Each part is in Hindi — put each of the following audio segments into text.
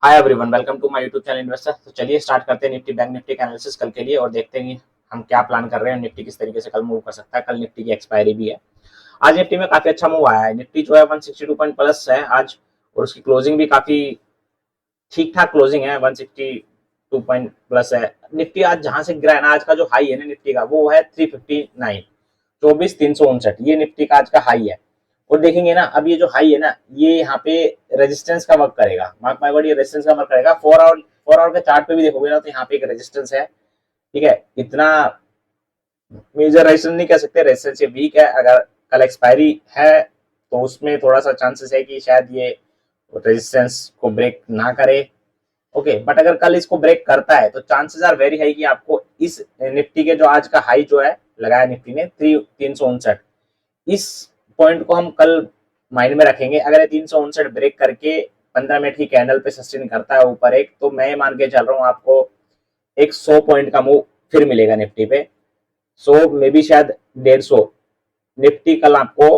Hi everyone, welcome to my YouTube channel investor. तो चलिए स्टार्ट करते हैं निफ्टी बैंक निफ्टी का एनालिसिस कल के लिए और देखते हैं कि हम क्या प्लान कर रहे हैं। निफ्टी किस तरीके से कल मूव कर सकता है। कल निफ्टी की एक्सपायरी भी है। आज निफ्टी में काफी अच्छा मूव आया है। निफ्टी जो है 162 पॉइंट प्लस है आज, और उसकी क्लोजिंग भी काफी ठीक ठाक क्लोजिंग है। 162 पॉइंट प्लस है। निफ्टी आज जहां से गिरा है ना, आज का जो हाई है ना निफ्टी का, वो है 359, 24,359। ये निफ्टी का आज का हाई है। और देखेंगे ना, अब ये जो हाई है ना, ये यहाँ पे रेजिस्टेंस का वर्क करेगा। मार्क माय वर्ड, ये रेजिस्टेंस का वर्क करेगा। 4 आवर के चार्ट पे भी देखोगे ना, तो यहाँ पे एक रेजिस्टेंस है। ठीक है, इतना मेजर रेजिस्टेंस नहीं कह सकते, रेजिस्टेंस ये वीक है। अगर कल एक्सपायरी है तो उसमें थोड़ा सा चांसेस है कि शायद ये रेजिस्टेंस को ब्रेक ना करे। ओके, बट अगर कल इसको ब्रेक करता है तो चांसेस आर वेरी हाई कि आपको इस निफ्टी के जो आज का हाई जो है लगाया निफ्टी ने 359, इस पॉइंट को हम कल माइंड में रखेंगे। अगर ये 359 ब्रेक करके 15 मिनट की कैंडल पे सस्टेन करता है ऊपर एक, तो मैं मान के चल रहा हूँ आपको एक 100 पॉइंट का मूव फिर मिलेगा निफ्टी पे। 100 मे बी शायद 150, निफ्टी कल आपको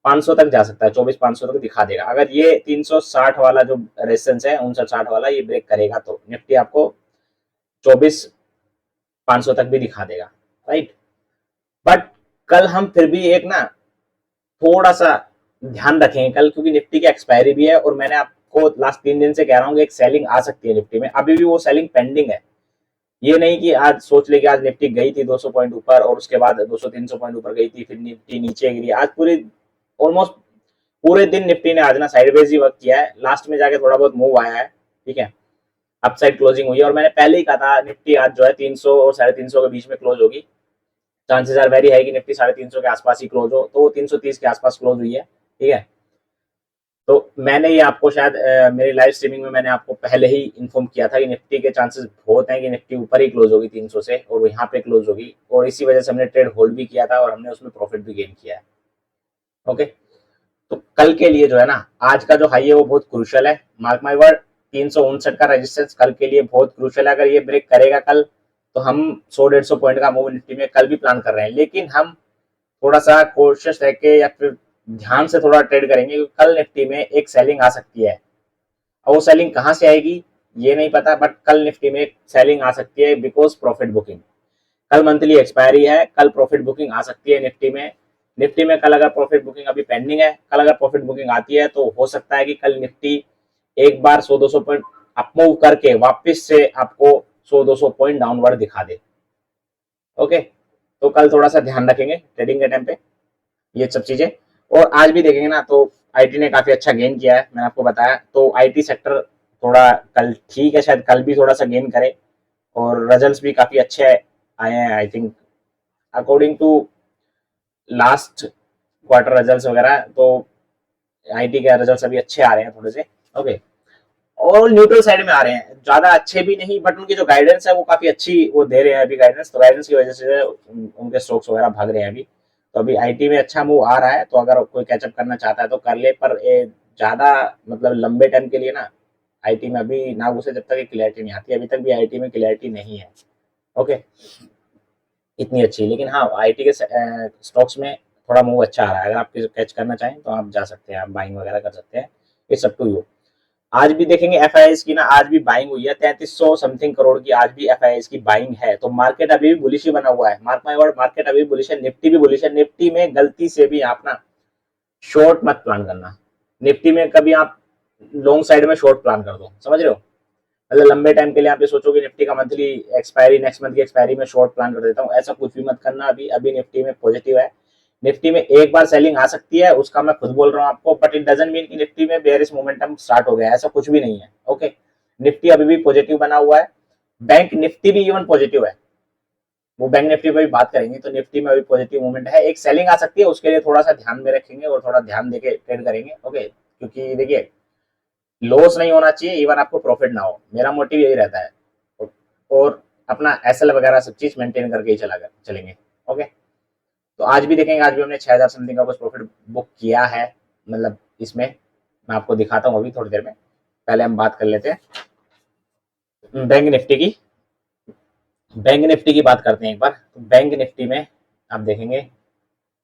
500 तक जा सकता है, 24,500 तक दिखा देगा। अगर ये 360 वाला जो रेजिस्टेंस है, 59-60 वाला, ये ब्रेक करेगा तो निफ्टी आपको 24,500 तक भी दिखा देगा, राइट। बट कल हम फिर भी एक ना थोड़ा सा ध्यान रखेंगे कल, क्योंकि निफ्टी की एक्सपायरी भी है। और मैंने आपको लास्ट 3 दिन से कह रहा हूँ कि एक सेलिंग आ सकती है निफ्टी में, अभी भी वो सेलिंग पेंडिंग है। ये नहीं कि आज सोच ले कि आज निफ्टी गई थी 200 पॉइंट ऊपर और उसके बाद 200-300 पॉइंट ऊपर गई थी, फिर निफ्टी नीचे गिरी। आज पूरी ऑलमोस्ट पूरे दिन निफ्टी ने आज ना साइडवेज ही वर्क किया है। लास्ट में जाके थोड़ा बहुत मूव आया है, ठीक है, अपसाइड क्लोजिंग हुई है। और मैंने पहले ही कहा था निफ्टी आज जो है 300 और 350 के बीच में क्लोज होगी। चांसेस आर वेरी है कि निफ्टी 350 के आसपास ही क्लोज हो, तो वो 330 के आसपास क्लोज हुई है, ठीक है। तो मैंने ये आपको शायद मेरी लाइव स्ट्रीमिंग में मैंने आपको पहले ही इन्फॉर्म किया था कि निफ्टी के चांसेस बहुत हैं कि निफ्टी ऊपर ही क्लोज होगी 300 से, और यहाँ पे क्लोज होगी। और इसी वजह से हमने ट्रेड होल्ड भी किया था और हमने उसमें प्रॉफिट भी गेन किया है। ओके, तो कल के लिए जो है ना, आज का जो हाई है वो बहुत क्रूशियल है। मार्क माय वर्ड, 359 का रेजिस्टेंस कल के लिए बहुत क्रूशियल है। अगर ये ब्रेक करेगा कल, तो हम 100-150 पॉइंट का मूव निफ्टी में कल भी प्लान कर रहे हैं। लेकिन हम थोड़ा सा कोशिश रह के या फिर ध्यान से थोड़ा ट्रेड करेंगे, क्योंकि कल निफ्टी में एक सेलिंग आ सकती है। और वो सेलिंग कहाँ से आएगी ये नहीं पता, बट कल निफ्टी में एक सेलिंग आ सकती है बिकॉज प्रॉफिट बुकिंग। कल मंथली एक्सपायरी है, कल प्रॉफिट बुकिंग आ सकती है निफ्टी में। निफ्टी में कल अगर प्रॉफिट बुकिंग अभी पेंडिंग है, कल अगर प्रॉफिट बुकिंग आती है तो हो सकता है कि कल निफ्टी एक बार 100-200 पॉइंट अप मूव करके वापस से आपको 100-200 पॉइंट डाउनवर्ड दिखा दे। ओके, तो कल थोड़ा सा ध्यान रखेंगे ट्रेडिंग के टाइम पे ये सब चीजें। और आज भी देखेंगे ना, तो आईटी ने काफी अच्छा गेन किया है, मैंने आपको बताया। तो आईटी सेक्टर थोड़ा कल ठीक है, शायद कल भी थोड़ा सा गेन करे। और रिजल्ट्स भी काफी अच्छे आए हैं I think, according to last quarter results वगैरह। तो आईटी के रिजल्ट्स अभी अच्छे आ रहे हैं थोड़े से। ओके, और न्यूट्रल साइड में आ रहे हैं, ज्यादा अच्छे भी नहीं, बट उनकी जो गाइडेंस है वो काफी अच्छी वो दे रहे हैं अभी गाइडेंस। तो गाइडेंस की वजह से उनके स्टॉक्स वगैरह भाग रहे हैं अभी। तो अभी आईटी में अच्छा मूव आ रहा है, तो अगर कोई कैचअप करना चाहता है तो कर ले। पर ज्यादा मतलब लंबे टाइम के लिए ना आईटी में अभी ना घुसे जब तक क्लियरिटी नहीं आती। अभी तक भी आईटी में क्लियरिटी नहीं है, ओके, इतनी अच्छी। लेकिन हाँ, आईटी के स्टॉक्स में थोड़ा मूव अच्छा आ रहा है। अगर आप कैच करना चाहें तो आप जा सकते हैं, आप बाइंग वगैरह कर सकते हैं, इट्स अप टू यू। आज भी देखेंगे एफआईआईस की ना, आज भी बाइंग हुई है 3300 समथिंग करोड़ की। आज भी एफआईआईस की बाइंग है। तो मार्केट अभी भी बुलिश ही बना हुआ है। मार्क माय वर्ड, मार्केट अभी बुलिश है, निफ्टी भी बुलिश है। निफ्टी में गलती से भी आप ना शॉर्ट मत प्लान करना। निफ्टी में कभी आप लॉन्ग साइड में शॉर्ट प्लान कर दो, समझ रहे हो। मतलब लंबे टाइम के लिए आप ये सोचोगे निफ्टी का मंथली एक्सपायरी नेक्स्ट मंथ की एक्सपायरी में शॉर्ट प्लान कर देता हूँ, ऐसा कुछ भी मत करना। अभी अभी निफ्टी में पॉजिटिव है। निफ्टी में एक बार सेलिंग आ सकती है, उसका मैं खुद बोल रहा हूँ आपको, बट इट डजंट मीन कि निफ्टी में बेयरिश मोमेंटम स्टार्ट हो गया है, ऐसा कुछ भी नहीं है। ओके, निफ्टी अभी भी पॉजिटिव बना हुआ है। बैंक निफ्टी भी इवन पॉजिटिव है, वो बैंक निफ्टी पर भी बात करेंगे। तो निफ्टी में अभी पॉजिटिव मूवमेंट है, एक सेलिंग आ सकती है, उसके लिए थोड़ा सा ध्यान में रखेंगे और थोड़ा ध्यान देके ट्रेड करेंगे। ओके, क्योंकि देखिए लॉस नहीं होना चाहिए, इवन आपको प्रॉफिट ना हो, मेरा मोटिव यही रहता है। और अपना एसएल वगैरह सब चीज मेंटेन करके ही चलेंगे। ओके, तो आज भी देखेंगे, आज भी हमने 6000 समथिंग का कुछ प्रॉफिट बुक किया है। मतलब इसमें मैं आपको दिखाता हूँ अभी थोड़ी देर में। पहले हम बात कर लेते हैं बैंक निफ्टी की। बैंक निफ्टी की बात करते हैं एक बार। तो बैंक निफ्टी में आप देखेंगे,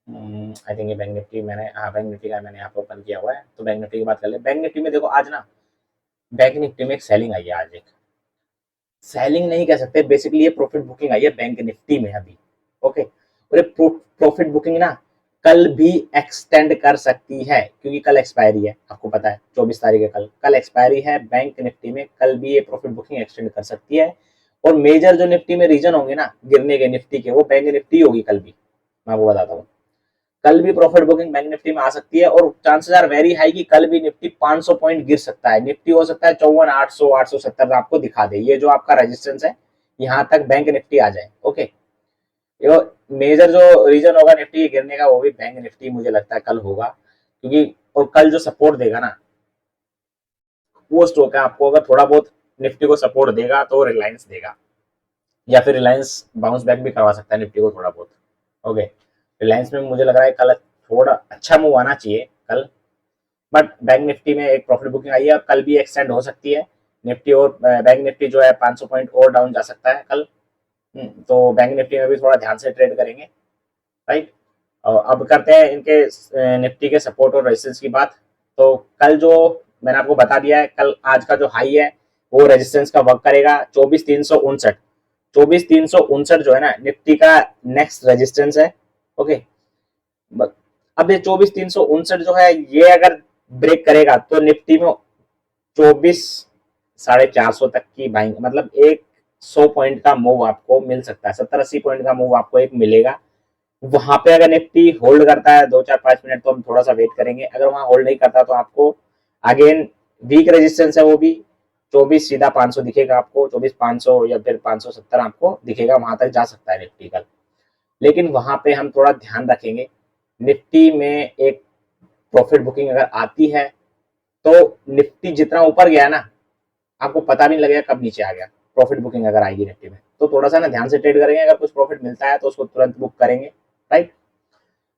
आई थिंक ये बैंक निफ्टी मैंने, हाँ बैंक निफ्टी का मैंने यहाँ पर ओपन किया हुआ है। तो बैंक निफ्टी की बात कर ले। बैंक निफ्टी में देखो आज ना बैंक निफ्टी में एक सेलिंग आई है आज, एक सेलिंग नहीं कह सकते, बेसिकली ये प्रॉफिट बुकिंग आई है बैंक निफ्टी में अभी। ओके, और ये प्रॉफिट बुकिंग ना कल भी एक्सटेंड कर सकती है, क्योंकि कल एक्सपायरी है, आपको पता है 24 तारीख है, कल कल एक्सपायरी है बैंक निफ्टी में, कल भी ये प्रॉफिट बुकिंग एक्सटेंड कर सकती है। और मेजर जो निफ्टी में रीजन होंगे ना गिरने के निफ्टी के, वो बैंक निफ्टी होगी कल भी, मैं आपको बताता हूँ। कल भी प्रॉफिट बुकिंग बैंक निफ्टी में आ सकती है, और चांसेस आर वेरी हाई कि कल भी निफ्टी 500 पॉइंट गिर सकता है। निफ्टी हो सकता है 54, 800, 870 आपको दिखा दे, ये जो आपका रेजिस्टेंस है यहाँ तक बैंक निफ्टी आ जाए। ओके, ये मेजर जो रीजन होगा निफ्टी गिरने का वो भी बैंक निफ्टी मुझे लगता है कल होगा, क्योंकि और कल जो सपोर्ट देगा ना वो स्टॉक है, आपको अगर थोड़ा बहुत निफ्टी को सपोर्ट देगा तो रिलायंस देगा, या फिर रिलायंस बाउंस बैक भी करवा सकता है निफ्टी को थोड़ा बहुत। ओके, रिलायंस में मुझे लग रहा है कल थोड़ा अच्छा मूव आना चाहिए कल, बट बैंक निफ्टी में एक प्रॉफिट बुकिंग आई है और कल भी एक्सटेंड हो सकती है निफ्टी, और बैंक निफ्टी जो है 500 पॉइंट और डाउन जा सकता है कल। तो बैंक निफ्टी में भी थोड़ा ध्यान से ट्रेड करेंगे, राइट। अब करते हैं इनके निफ्टी के सपोर्ट और रेजिस्टेंस की बात। तो कल जो मैंने आपको बता दिया है, कल आज का जो हाई है वो रेजिस्टेंस का वर्क करेगा 24,359। 24,359 जो है ना निफ्टी का नेक्स्ट रेजिस्टेंस है। ओके, अब ये 24,359 जो है ये अगर ब्रेक करेगा तो निफ्टी में 24,450 तक की बाइंग, मतलब एक 100 पॉइंट का मूव आपको मिल सकता है, 70-80 पॉइंट का मूव आपको एक मिलेगा। वहां पे अगर निफ्टी होल्ड करता है 2, 4, 5 मिनट तो हम थोड़ा सा वेट करेंगे, अगर वहां होल्ड नहीं करता तो आपको अगेन वीक रेजिस्टेंस है वो भी 24 सीधा 500 दिखेगा आपको, 24,500 या फिर 570 आपको दिखेगा, वहां तक जा सकता है निफ्टी कल। लेकिन वहां पे हम थोड़ा ध्यान रखेंगे, निफ्टी में एक प्रॉफिट बुकिंग अगर आती है तो निफ्टी जितना ऊपर गया ना आपको पता भी नहीं लगेगा कब नीचे आ गया। प्रॉफिट बुकिंग अगर आएगी निफ्टी में तो थोड़ा सा ना ध्यान से ट्रेड करेंगे, अगर कुछ प्रॉफिट मिलता है तो उसको तुरंत बुक करेंगे, राइट।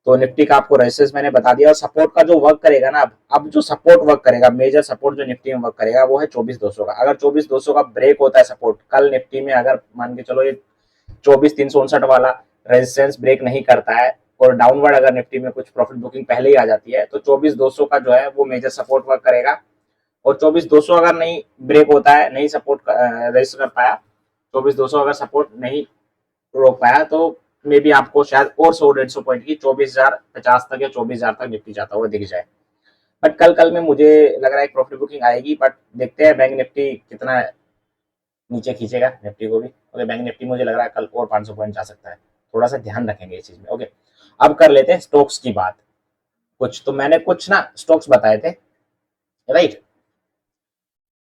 तो निफ्टी का आपको रेजिस्टेंस मैंने बता दिया, और सपोर्ट का जो वर्क करेगा ना, अब जो सपोर्ट वर्क करेगा, मेजर सपोर्ट जो निफ्टी में वर्क करेगा वो है 24,200 का। अगर 24,200 का ब्रेक होता है सपोर्ट कल निफ्टी में, अगर मान के चलो ये 24,359 वाला रेजिस्टेंस ब्रेक नहीं करता है और डाउनवर्ड अगर निफ्टी में कुछ प्रॉफिट बुकिंग पहले ही आ जाती है तो 24,200 का जो है वो मेजर सपोर्ट वर्क करेगा। और 24,200 अगर नहीं ब्रेक होता है, नहीं सपोर्ट रजिस्टर कर पाया, 24,200 अगर सपोर्ट नहीं रोक पाया तो मे बी आपको शायद और 100-150 पॉइंट की 24,050 तक या 24,000 तक निफ्टी जाता हुआ दिख जाए। बट कल में मुझे लग रहा है प्रॉफिट बुकिंग आएगी, बट देखते हैं बैंक निफ्टी कितना नीचे खींचेगा निफ्टी को भी। ओके, बैंक निफ्टी मुझे लग रहा है कल और 500 पॉइंट जा सकता है, थोड़ा सा ध्यान रखेंगे इस चीज में। ओके, अब कर लेते हैं स्टॉक्स की बात। कुछ तो मैंने कुछ ना स्टॉक्स बताए थे, राइट।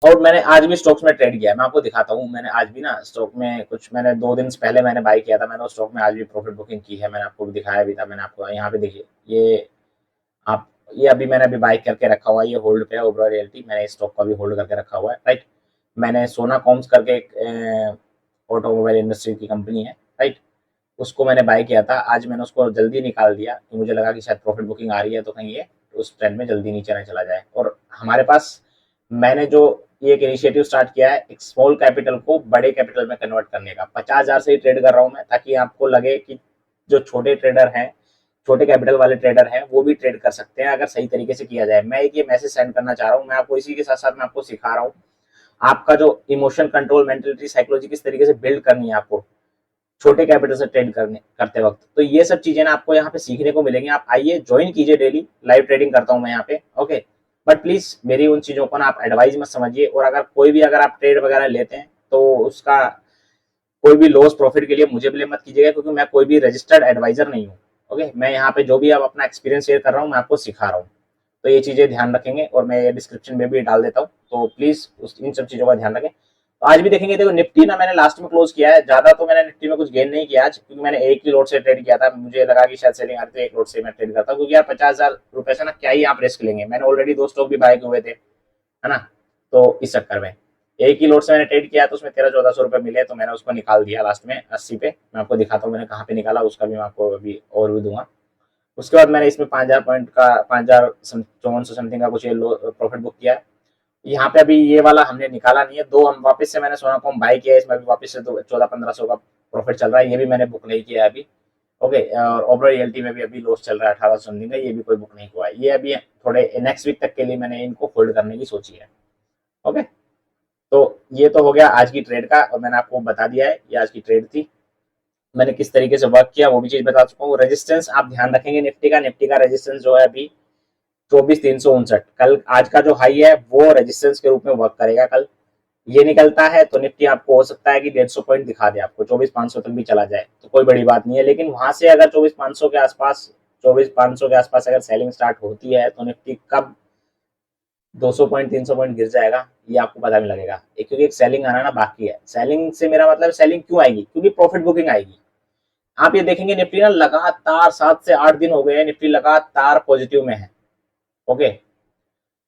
और मैंने आज भी स्टॉक्स में ट्रेड किया है, मैं आपको दिखाता हूँ। मैंने आज भी ना स्टॉक में कुछ, मैंने 2 दिन पहले मैंने बाई किया था, मैंने उस स्टॉक में आज भी प्रॉफिट बुकिंग की है, मैंने आपको भी दिखाया भी था। मैंने आपको यहाँ पे देखिए, ये आप ये अभी मैंने अभी बाई करके रखा हुआ है, ये होल्ड पे है ओबरॉय रियल्टी, मैंने इस स्टॉक को भी होल्ड करके रखा हुआ है, राइट। मैंने सोना कॉम्स करके एक ऑटोमोबाइल इंडस्ट्री की कंपनी है, राइट, उसको मैंने बाय किया था। आज मैंने उसको जल्दी निकाल दिया कि मुझे लगा कि शायद प्रॉफिट बुकिंग आ रही है तो कहीं ये उस ट्रेंड में जल्दी नीचे ना चला जाए। और हमारे पास, मैंने जो ये एक इनिशिएटिव स्टार्ट किया है एक स्मॉल कैपिटल को बड़े कैपिटल में कन्वर्ट करने का, 50,000 से ही ट्रेड कर रहा हूँ मैं, ताकि आपको लगे कि जो छोटे ट्रेडर हैं, छोटे कैपिटल वाले ट्रेडर हैं, वो भी ट्रेड कर सकते हैं अगर सही तरीके से किया जाए। मैं एक ये मैसेज सेंड करना चाह रहा हूँ, मैं आपको इसी के साथ साथ मैं आपको सिखा रहा हूँ आपका जो इमोशन कंट्रोल, मेंटलिटी, साइकोलॉजी किस तरीके से बिल्ड करनी है आपको छोटे कैपिटल से ट्रेड करते वक्त। तो ये सब चीजें ना आपको यहाँ पे सीखने को मिलेंगी। आप आइए, ज्वाइन कीजिए, डेली लाइव ट्रेडिंग करता हूँ मैं यहाँ पे। ओके, बट प्लीज मेरी उन चीजों को ना आप एडवाइज मत समझिए, और अगर कोई भी अगर आप ट्रेड वगैरह लेते हैं तो उसका कोई भी लॉस प्रॉफिट के लिए मुझे ब्लेम मत कीजिएगा, क्योंकि मैं कोई भी रजिस्टर्ड एडवाइजर नहीं हूँ। ओके, मैं यहाँ पे जो भी आप अपना एक्सपीरियंस शेयर कर रहा हूँ मैं आपको सिखा रहा हूँ। तो ये चीजें ध्यान रखेंगे, और मैं ये डिस्क्रिप्शन में भी डाल देता हूँ, तो प्लीज इन सब चीजों का ध्यान रखें। तो आज भी देखेंगे, देखो निफ्टी ना मैंने लास्ट में क्लोज किया है, ज्यादा तो मैंने निफ्टी में कुछ गेन नहीं किया आज, क्योंकि मैंने एक ही लोट से ट्रेड किया था, मुझे लगा कि शायद सेलिंग आ रही, तो एक लोट से मैं ट्रेड करता हूँ, क्योंकि यार 50,000 रुपए से ना क्या ही आप रिस्क लेंगे। मैंने ऑलरेडी 2 स्टॉक भी बाय हुए थे, है ना। तो इस चक्कर में एक ही लोट से मैंने ट्रेड किया तो उसमें 1300-1400 रुपए मिले, तो मैंने उसको निकाल दिया लास्ट में 80 पे। मैं आपको दिखाता हूँ मैंने कहाँ पे निकाला, उसका भी मैं आपको अभी और भी दूंगा। उसके बाद मैंने इसमें 5,000 पॉइंट का 5,5400 समथिंग का कुछ प्रॉफिट बुक किया है। यहाँ पे अभी ये वाला हमने निकाला नहीं है, दो हम वापस से मैंने सोना कॉम बाय किया है, इसमें भी वापस से 14-1500 का प्रॉफिट चल रहा है, ये भी मैंने बुक नहीं किया है अभी। ओके, और ओबरॉय रियल्टी में भी अभी लॉस चल रहा है 1800 समथिंग का, ये भी कोई बुक नहीं हुआ है, ये अभी थोड़े नेक्स्ट वीक तक के लिए मैंने इनको होल्ड करने की सोची है। ओके, तो ये तो हो गया आज की ट्रेड का, और मैंने आपको बता दिया है ये आज की ट्रेड थी, मैंने किस तरीके से वर्क किया वो भी चीज बता चुका हूँ। रेजिस्टेंस आप ध्यान रखेंगे निफ्टी का रेजिस्टेंस जो है अभी 24,359, कल आज का जो हाई है वो रेजिस्टेंस के रूप में वर्क करेगा। कल ये निकलता है तो निफ्टी आपको हो सकता है कि 150 पॉइंट दिखा दे, आपको 24,500 तक भी चला जाए तो कोई बड़ी बात नहीं है, लेकिन वहां से अगर 24,500 के आसपास 24,500 के आसपास अगर सेलिंग स्टार्ट होती है तो निफ्टी कब 200 पॉइंट 300 पॉइंट गिर जाएगा ये आपको पता नहीं लगेगा, क्योंकि एक सेलिंग आना ना बाकी है। सेलिंग से मेरा मतलब सेलिंग क्यों आएगी, क्योंकि प्रॉफिट बुकिंग आएगी। आप ये देखेंगे निफ्टी ना लगातार 7 से 8 दिन हो गए हैं निफ्टी लगातार पॉजिटिव में है, ओके,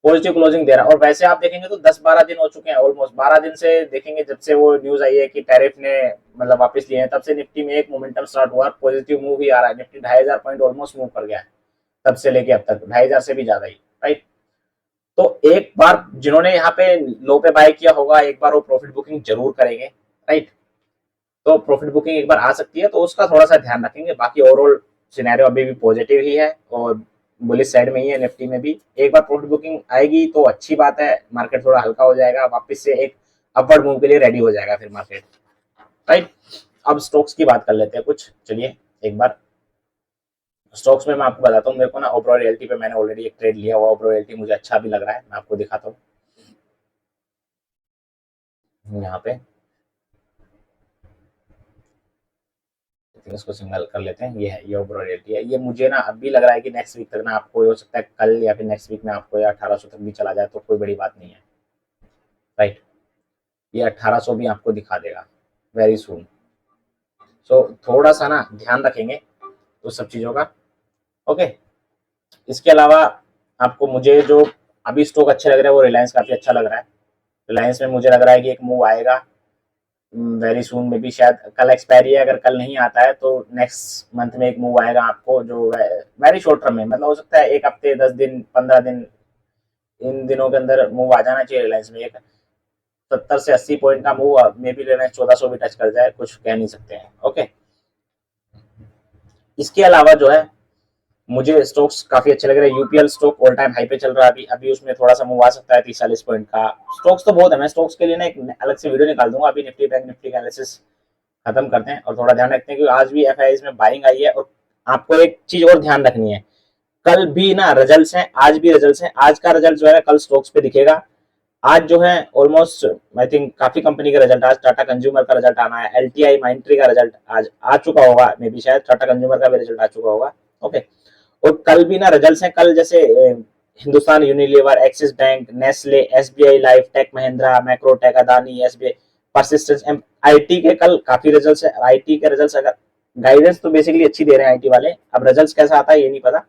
पॉजिटिव क्लोजिंग दे रहा है। और वैसे आप देखेंगे तो 10-12 दिन हो चुके हैं, ऑलमोस्ट 12 दिन से देखेंगे जब से वो न्यूज आई है कि टैरिफ ने मतलब वापस लिए हैं, तब से निफ्टी में एक मोमेंटम स्टार्ट हुआ, पॉजिटिव मूव ही आ रहा है। निफ्टी 2,500 पॉइंट ऑलमोस्ट मूव कर गया है तब से लेके अब तक, 2,500 से भी ज्यादा ही, राइट। तो एक बार जिन्होंने यहाँ पे लो पे बाय किया होगा एक बार वो प्रॉफिट बुकिंग जरूर करेंगे, राइट। तो प्रॉफिट बुकिंग एक बार आ सकती है तो उसका थोड़ा सा ध्यान रखेंगे। बाकी ओवरऑल सिनेरियो अभी भी पॉजिटिव ही है और बुलिश साइड में ही है। निफ्टी में भी एक बार प्रॉफिट बुकिंग आएगी तो अच्छी बात है, मार्केट थोड़ा हल्का हो जाएगा, वापस से एक अपवर्ड मूव के लिए रेडी हो जाएगा फिर मार्केट, राइट। अब स्टॉक्स की बात कर लेते हैं कुछ, चलिए एक बार स्टॉक्स में मैं आपको बताता हूँ। मेरे को ना ओबरॉय रियल्टी पे मैंने ऑलरेडी एक ट्रेड लिया हुआ, ओबरॉय रियल्टी मुझे अच्छा भी लग रहा है, मैं आपको दिखाता हूँ यहाँ पे, इसको सिंगल कर लेते हैं। ये है, ये ओवरऑल रियलिटी है। ये मुझे ना अब भी लग रहा है कि नेक्स्ट वीक तक ना आपको हो सकता है कल या फिर नेक्स्ट वीक में आपको या 1800 तक भी चला जाए तो कोई बड़ी बात नहीं है, राइट। ये 1800 भी आपको दिखा देगा वेरी सून। सो थोड़ा सा ना ध्यान रखेंगे उस सब चीज़ों का, ओके। इसके अलावा आपको मुझे जो अभी स्टॉक अच्छे लग रहे हैं वो रिलायंस काफ़ी अच्छा लग रहा है। रिलायंस में मुझे लग रहा है कि एक मूव आएगा वेरी सून में भी, शायद कल एक्सपायरी है, अगर कल नहीं आता है तो नेक्स्ट मंथ में एक मूव आएगा आपको जो वेरी शॉर्ट टर्म में, मतलब हो सकता है एक हफ्ते 10 दिन 15 दिन, इन दिनों के अंदर मूव आ जाना चाहिए रिलायंस में। एक 70 से 80 पॉइंट का मूव मे भी रिलायंस 1400 भी टच कर जाए, कुछ कह नहीं सकते हैं, ओके। इसके अलावा जो है मुझे स्टॉक्स काफी अच्छे लग रहे हैं। UPL stock all time high पे चल रहा है अभी, अभी उसमें थोड़ा सा मूव आ सकता है 30-40 पॉइंट का। स्टॉक्स तो बहुत है, मैं स्टॉक्स के लिए ना एक अलग से वीडियो निकाल दूंगा। अभी निफ्टी बैंक निफ्टी का एनालिसिस खत्म करते हैं और थोड़ा ध्यान रखते हैं कि आज भी एफआईआई में बाइंग आई है। और आपको एक चीज और ध्यान रखनी है, कल भी ना रिजल्ट्स हैं, आज भी रिजल्ट्स हैं। आज का रिजल्ट जो है कल स्टॉक्स पे दिखेगा। आज जो है ऑलमोस्ट आई थिंक काफी कंपनी का रिजल्ट, आज टाटा कंज्यूमर का रिजल्ट आना है, एलटीआई माइंट्री का रिजल्ट आज आ चुका होगा, मे बी शायद टाटा कंज्यूमर का भी रिजल्ट आ चुका होगा, ओके। और कल भी ना रिजल्ट्स हैं, कल जैसे Hindustan Unilever, Axis Bank, Nestle, SBI Life, Tech Mahindra, Macrotech, Adani, SBI, Persistence, IT के कल काफी रिजल्ट्स है। आईटी के रिजल्ट्स अगर गाइडेंस तो बेसिकली अच्छी दे रहे हैं आईटी वाले, अब रिजल्ट्स कैसा आता है ये नहीं पता।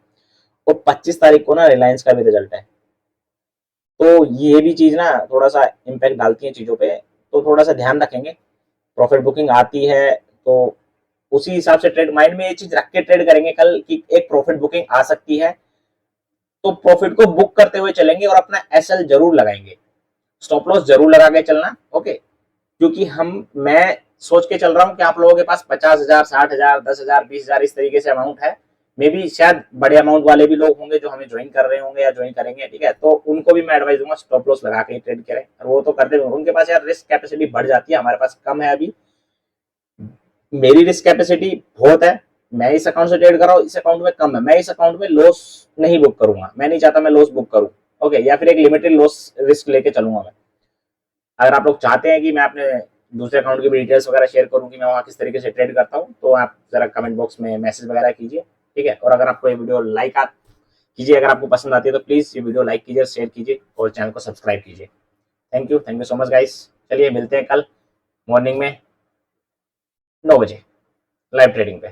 और 25 तारीख को ना रिलायंस का भी रिजल्ट है, तो ये भी चीज ना थोड़ा सा इम्पैक्ट डालती है चीजों पे, तो थोड़ा सा ध्यान रखेंगे। प्रॉफिट बुकिंग आती है तो उसी हिसाब से ट्रेड, माइंड में ये चीज रख के ट्रेड करेंगे कल कि एक प्रॉफिट बुकिंग आ सकती है, तो प्रॉफिट को बुक करते हुए चलेंगे और अपना एसएल जरूर लगाएंगे, स्टॉप लॉस जरूर लगा के चलना, ओके। क्योंकि मैं सोच के चल रहा हूँ कि आप लोगों के पास 50,000 60,000 10,000 20,000 इस तरीके से अमाउंट है, मे बी शायद बड़े अमाउंट वाले भी लोग होंगे जो हमें ज्वाइन कर रहे होंगे या ज्वाइन करेंगे, ठीक है। तो उनको भी मैं एडवाइस दूंगा स्टॉप लॉस लगा के ट्रेड करें, और वो तो करते हैं, उनके पास यार रिस्क कैपेसिटी बढ़ जाती है, हमारे पास कम है अभी। मेरी रिस्क कैपेसिटी बहुत है, मैं इस अकाउंट से ट्रेड कर रहा हूँ, इस अकाउंट में कम है, मैं इस अकाउंट में लॉस नहीं बुक करूंगा, मैं नहीं चाहता मैं लॉस बुक करूं, ओके। या फिर एक लिमिटेड लॉस रिस्क लेके चलूंगा मैं। अगर आप लोग चाहते हैं कि मैं अपने दूसरे अकाउंट की भी डिटेल्स वगैरह शेयर करूं कि मैं वहाँ किस तरीके से ट्रेड करता हूँ, तो आप जरा कमेंट बॉक्स में मैसेज वगैरह कीजिए, ठीक है। और अगर आपको ये वीडियो लाइक कीजिए, अगर आपको पसंद आती है तो प्लीज ये वीडियो लाइक कीजिए, शेयर कीजिए और चैनल को सब्सक्राइब कीजिए। Thank you so much guys. चलिए मिलते हैं कल मॉर्निंग में 9 बजे लाइव ट्रेडिंग पे।